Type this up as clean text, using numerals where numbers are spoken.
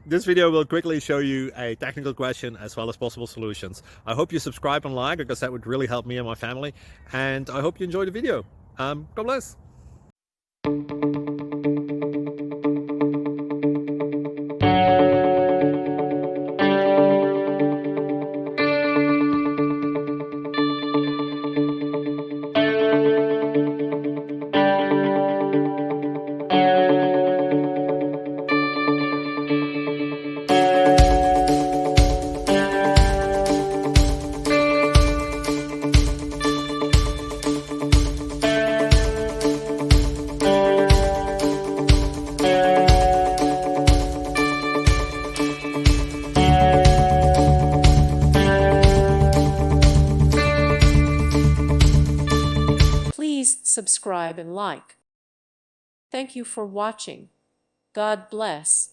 This video will quickly show you a technical question as well as possible solutions. I hope you subscribe and like, because that would really help me and my family. And I hope you enjoy the video. God bless. Please subscribe and like. Thank you for watching. God bless.